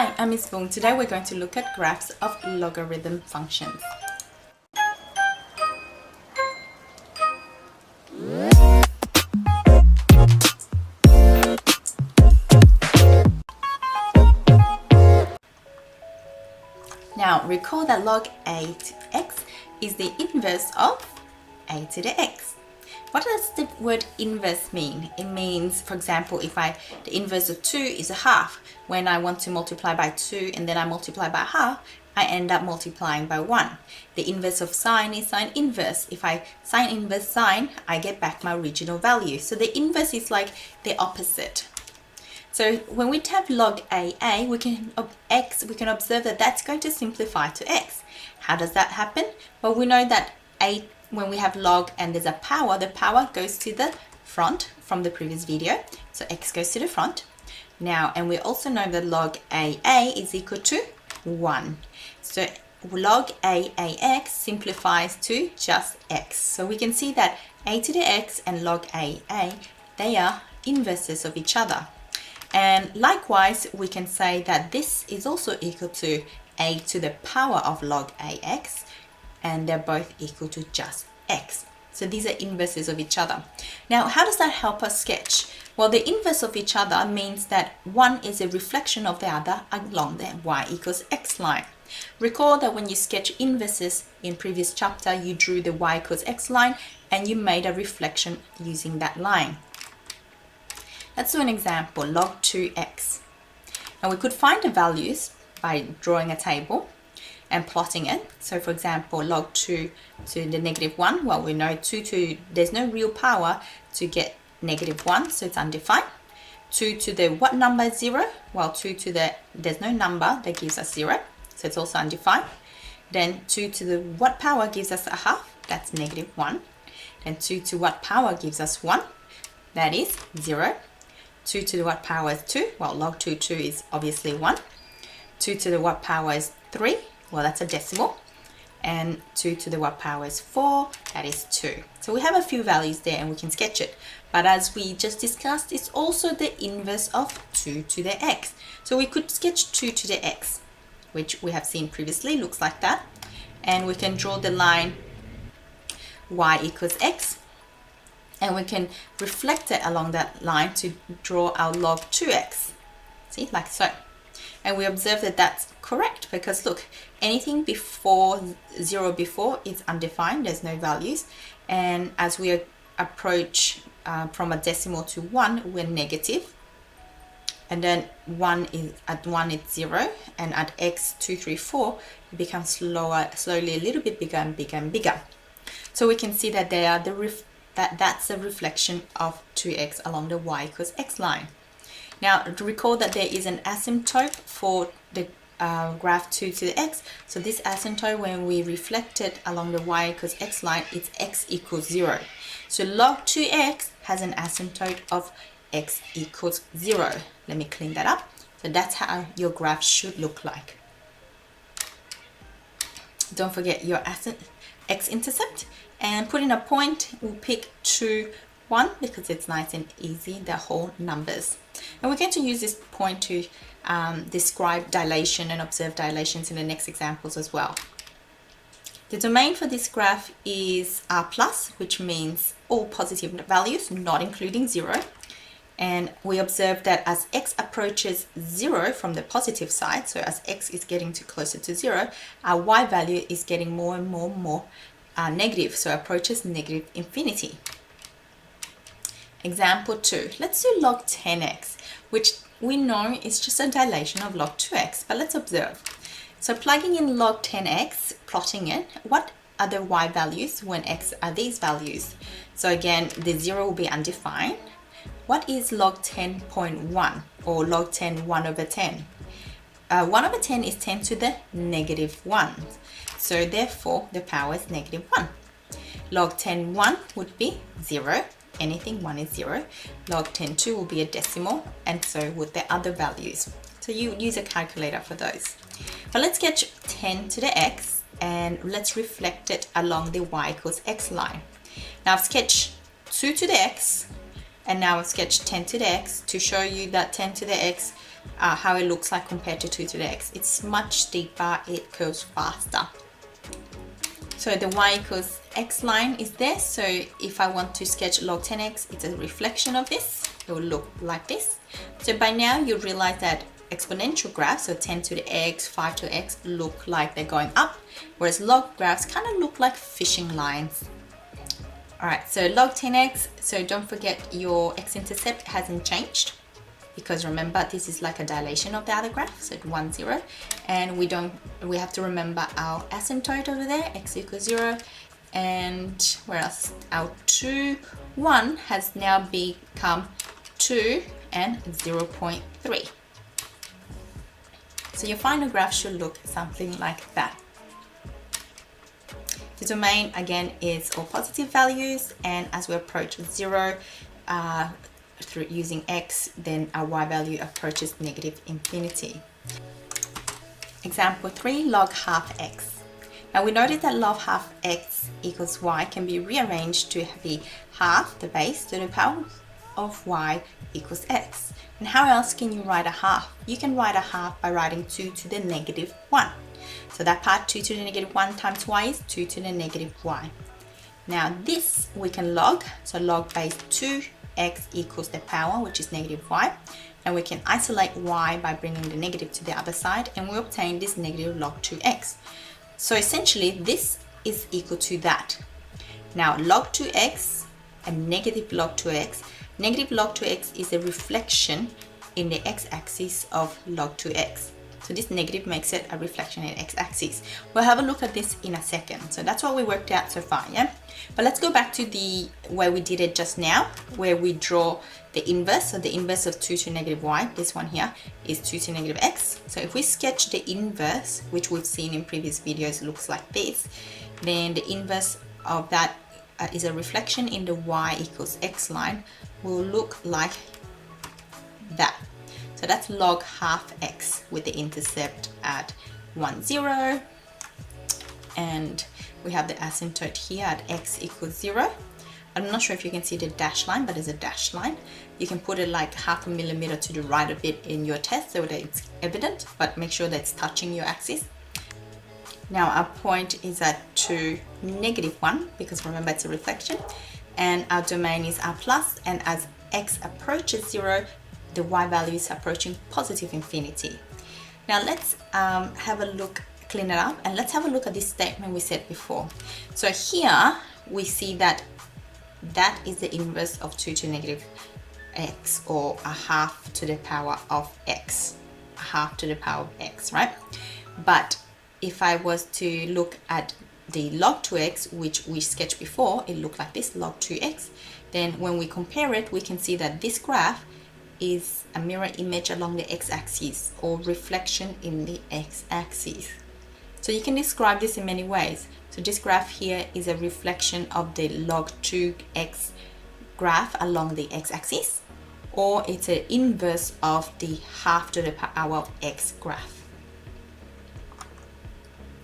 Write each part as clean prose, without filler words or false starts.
Hi, I'm Miss Boong. Today we're going to look at graphs of logarithm functions. Now recall that log a to x is the inverse of a to the x. What does the word inverse mean? It means, for example, if the inverse of 2 is a half, when I want to multiply by 2 and then I multiply by half, I end up multiplying by 1. The inverse of sine is sine inverse. If I sine inverse sine, I get back my original value. So the inverse is like the opposite. So when we have log a, we can observe that that's going to simplify to x. How does that happen? Well, we know that when we have log and there's a power, the power goes to the front from the previous video. So x goes to the front. Now, and we also know that log a is equal to 1. So log ax simplifies to just x. So we can see that a to the x and log a, they are inverses of each other. And likewise, we can say that this is also equal to a to the power of log ax, and they're both equal to just x. So these are inverses of each other. Now, how does that help us sketch? Well, the inverse of each other means that one is a reflection of the other along the y equals x line. Recall that when you sketch inverses in previous chapter, you drew the y equals x line and you made a reflection using that line. Let's do an example, log 2x. Now we could find the values by drawing a table and plotting it. So for example, log 2 to the -1, well, we know there's no real power to get -1, so it's undefined. 2 to the what number is 0? Well, 2 to there's no number that gives us 0, so it's also undefined. Then 2 to the what power gives us a half? That's -1. Then 2 to what power gives us 1? That is 0. 2 to the what power is 2? Well, log 2 is obviously 1. 2 to the what power is 3? Well, that's a decimal. And 2 to the what power is 4? That is 2. So we have a few values there and we can sketch it. But as we just discussed, it's also the inverse of 2 to the x. So we could sketch 2 to the x, which we have seen previously, looks like that. And we can draw the line y equals x. And we can reflect it along that line to draw our log 2x. See, like so. And we observe that that's correct because look, anything before 0 is undefined, there's no values. And as we approach from a decimal to 1, we're negative. And then 1 is 0, and at x 2, 3, 4, it becomes slowly a little bit bigger and bigger and bigger. So we can see that they are that's a reflection of 2x along the y equals x line. Now recall that there is an asymptote for the graph 2 to the x. So this asymptote, when we reflect it along the y equals x line, it's x equals 0. So log 2x has an asymptote of x equals 0. Let me clean that up. So that's how your graph should look like. Don't forget your x-intercept and put in a point. We'll pick 2, 1 because it's nice and easy, the whole numbers. And we're going to use this point to describe dilation and observe dilations in the next examples as well. The domain for this graph is R+, which means all positive values, not including 0. And we observe that as x approaches 0 from the positive side, so as x is getting closer to 0, our y value is getting more and more negative, so approaches negative infinity. Example 2. Let's do log 10x, which we know is just a dilation of log 2x, but let's observe. So plugging in log 10x, plotting it, what are the y values when x are these values? So again, the 0 will be undefined. What is log 10.1 or log 10 1 over 10? 1 over 10 is 10 to the -1. So therefore, the power is -1. Log 10.1 would be 0. Anything 1 is 0. Log 10.2 will be a decimal, and so would the other values. So you use a calculator for those. But let's sketch 10 to the x, and let's reflect it along the y equals x line. Now I've sketched 2 to the x, And now I've sketched 10 to the x to show you that 10 to the x, how it looks like compared to 2 to the x. It's much steeper, it goes faster. So the y equals x line is there. So if I want to sketch log 10x, it's a reflection of this. It will look like this. So by now you realize that exponential graphs, so 10 to the x, 5 to the x, look like they're going up, whereas log graphs kind of look like fishing lines. All right, so log 10x, so don't forget your x-intercept hasn't changed, because remember this is like a dilation of the other graph, so 1, 0, and we have to remember our asymptote over there, x equals 0, and where else? Our 2, 1 has now become 2 and 0.3. So your final graph should look something like that. The domain again is all positive values, and as we approach 0 through using x, then our y value approaches negative infinity. Example 3, log half x. Now we noted that log half x equals y can be rearranged to be half the base to the power of y equals x. And how else can you write a half? You can write a half by writing 2 to the negative 1. So that part, 2 to the negative 1 times y is 2 to the negative y. Now this we can log, so log base 2x equals the power, which is negative y. And we can isolate y by bringing the negative to the other side, and we obtain this negative log 2x. So essentially this is equal to that. Now log 2x and negative log 2x. Negative log 2x is a reflection in the x-axis of log 2x. So this negative makes it a reflection in x-axis. We'll have a look at this in a second. So that's what we worked out so far, yeah? But let's go back to the way we did it just now, where we draw the inverse. So the inverse of 2 to negative y, this one here, is 2 to negative x. So if we sketch the inverse, which we've seen in previous videos, looks like this, then the inverse of that is a reflection in the y equals x line, will look like that. So that's log half x with the intercept at 1, 0. And we have the asymptote here at x equals 0. I'm not sure if you can see the dash line, but it's a dash line. You can put it like 0.5 millimeter to the right a bit in your test so that it's evident, but make sure that it's touching your axis. Now our point is at 2, negative 1, because remember it's a reflection. And our domain is r plus, and as x approaches 0, the y value is approaching positive infinity. Now let's have a look, clean it up, and let's have a look at this statement we said before. So here we see that that is the inverse of 2 to negative x, or a half to the power of x, a half to the power of x, right? But if I was to look at the log 2x, which we sketched before, it looked like this, log 2x. Then when we compare it, we can see that this graph is a mirror image along the x-axis, or reflection in the x-axis. So you can describe this in many ways. So this graph here is a reflection of the log 2x graph along the x-axis, or it's an inverse of the half to the power of x graph.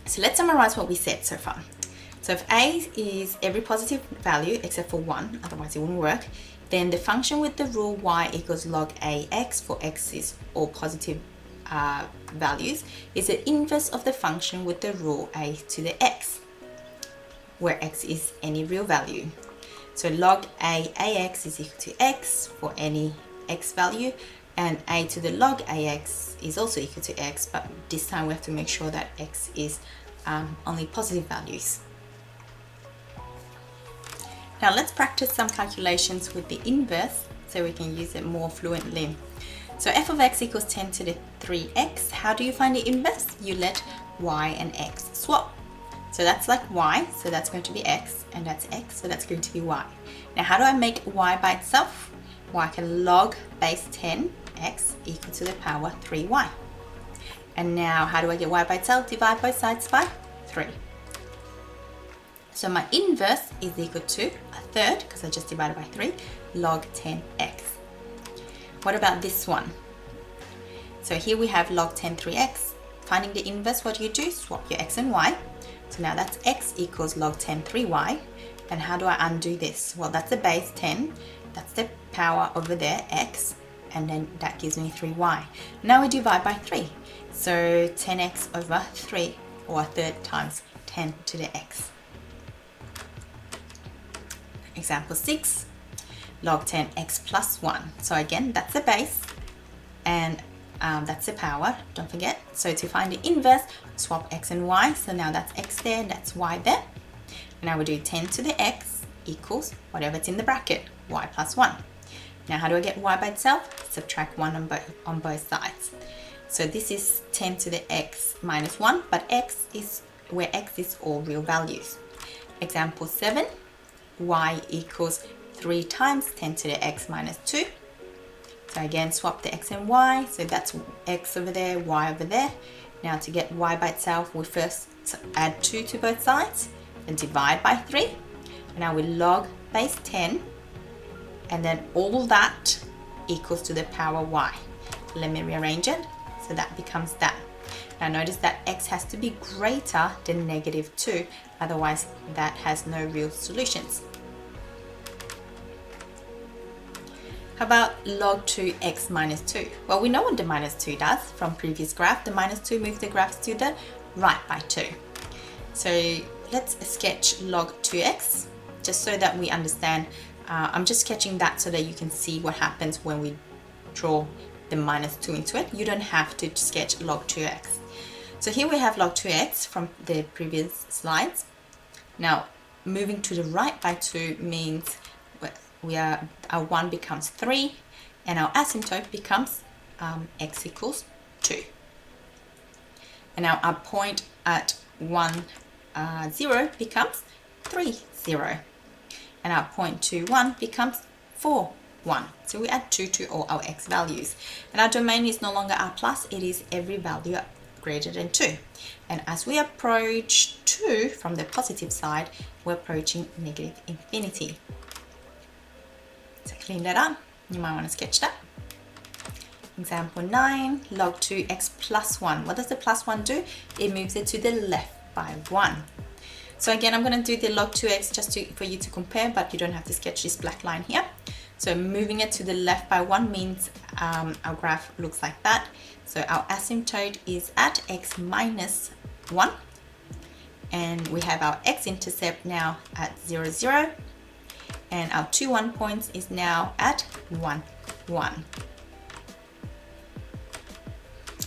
So let's summarize what we said so far. So if a is every positive value except for 1, otherwise it wouldn't work, then the function with the rule y equals log ax for x is all positive values is the inverse of the function with the rule a to the x, where x is any real value. So log ax is equal to x for any x value, and a to the log ax is also equal to x, but this time we have to make sure that x is only positive values. Now let's practice some calculations with the inverse so we can use it more fluently. So f of x equals 10 to the 3x. How do you find the inverse? You let y and x swap. So that's like y, so that's going to be x, and that's x, so that's going to be y. Now how do I make y by itself? Well, I can log base 10x equal to the power 3y. And now how do I get y by itself? Divide both sides by 3. So my inverse is equal to a third, because I just divided by 3, log 10x. What about this one? So here we have log 10 3x. Finding the inverse, what do you do? Swap your x and y. So now that's x equals log 10 3y. And how do I undo this? Well, that's a base 10, that's the power over there, x, and then that gives me 3y. Now we divide by 3. So 10x over 3, or a third times 10 to the x. Example 6, log 10x plus 1. So again, that's the base, and that's the power, don't forget. So to find the inverse, swap x and y. So now that's x there, that's y there. And now we do 10 to the x equals whatever's in the bracket, y plus 1. Now how do I get y by itself? Subtract 1 on both sides. So this is 10 to the x minus 1, but x is where x is all real values. Example 7, y equals 3 times 10 to the x minus 2. So again, swap the x and y. So that's x over there, y over there. Now to get y by itself, we first add 2 to both sides and divide by 3. And now we log base 10, and then all of that equals to the power y. Let me rearrange it. So that becomes that. Now notice that x has to be greater than -2, otherwise that has no real solutions. How about log 2x minus 2? Well, we know what the minus 2 does from previous graph. The minus 2 moves the graphs to the right by 2. So let's sketch log 2x just so that we understand. I'm just sketching that so that you can see what happens when we draw the minus 2 into it. You don't have to sketch log 2x. So here we have log 2x from the previous slides. Now moving to the right by 2 means our 1 becomes 3, and our asymptote becomes x equals 2. And now our point at 1, 0 becomes 3, 0. And our point 2, 1 becomes 4, 1. So we add 2 to all our x values. And our domain is no longer r plus, it is every value greater than 2. And as we approach 2 from the positive side, we're approaching negative infinity. So clean that up. You might want to sketch that. Example 9, log 2x plus 1. What does the plus 1 do? It moves it to the left by 1. So again, I'm going to do the log 2x just for you to compare, but you don't have to sketch this black line here. So moving it to the left by 1 means our graph looks like that. So our asymptote is at x minus 1. And we have our x-intercept now at 0, 0. And our 2, 1 points is now at 1, 1.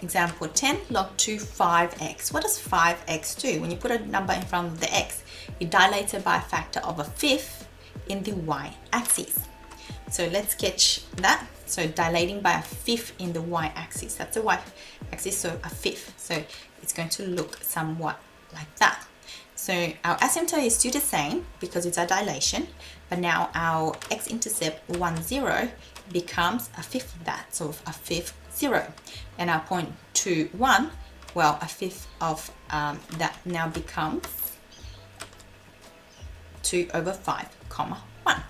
Example 10, log 2 5x. What does 5x do? When you put a number in front of the x, it dilates it by a factor of a fifth in the y-axis. So let's sketch that. So dilating by a fifth in the y-axis. That's the y-axis, so a fifth. So it's going to look somewhat like that. So our asymptote is still the same because it's a dilation, but now our x-intercept 1, 0 becomes a fifth of that, so a fifth 0. And our point 2, 1, well, a fifth of that now becomes 2 over 5, comma 1.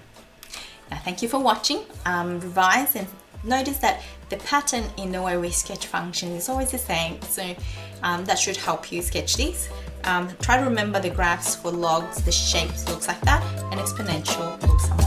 Now thank you for watching. Revise and notice that the pattern in the way we sketch functions is always the same, so that should help you sketch these. Try to remember the graphs for logs, the shapes looks like that, and exponential looks somewhat